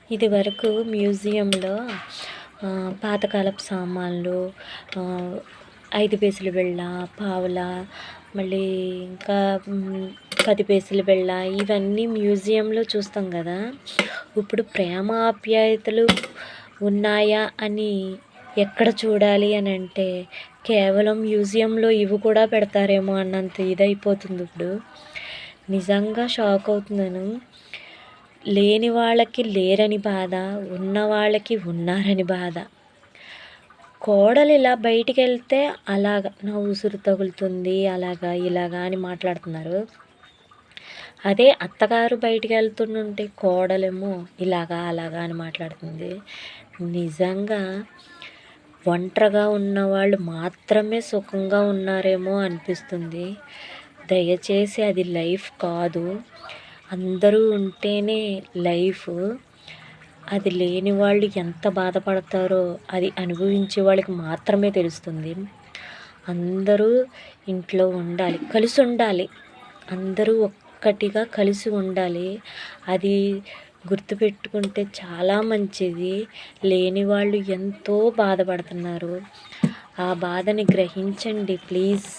ఇదివరకు మ్యూజియంలో పాతకాలపు సామాన్లు, 5 పైసల బిళ్ళ, పావలా, మళ్ళీ ఇంకా 10 పైసల బిళ్ళ ఇవన్నీ మ్యూజియంలో చూస్తాం కదా. ఇప్పుడు ప్రేమ ఆప్యాయతలు ఉన్నాయా అని ఎక్కడ చూడాలి అని అంటే కేవలం మ్యూజియంలో ఇవి కూడా పెడతారేమో అన్నంత ఇదైపోతుంది ఇప్పుడు. నిజంగా షాక్ అవుతున్నాను. లేని వాళ్ళకి లేరని బాధ, ఉన్న వాళ్ళకి ఉన్నారని బాధ. కోడలు ఇలా బయటికెళ్తే అలాగా నా ఉసురు తగులుతుంది, అలాగా ఇలాగా అని మాట్లాడుతున్నారు. అదే అత్తగారు బయటికి వెళ్తుంటే కోడలేమో ఇలాగా అలాగా అని మాట్లాడుతుంది. నిజంగా ఒంటరిగా ఉన్నవాళ్ళు మాత్రమే సుఖంగా ఉన్నారేమో అనిపిస్తుంది. దయచేసి అది లైఫ్ కాదు. అందరూ ఉంటేనే లైఫ్. అది లేని వాళ్ళు ఎంత బాధపడతారో అది అనుభవించే వాళ్ళకి మాత్రమే తెలుస్తుంది. అందరూ ఇంట్లో ఉండాలి, కలిసి ఉండాలి. అందరూ ఒక్కటిగా కలిసి ఉండాలి. అది గుర్తుపెట్టుకుంటే చాలా మంచిది. లేని వాళ్ళు ఎంతో బాధపడుతున్నారు. ఆ బాధని గ్రహించండి ప్లీజ్.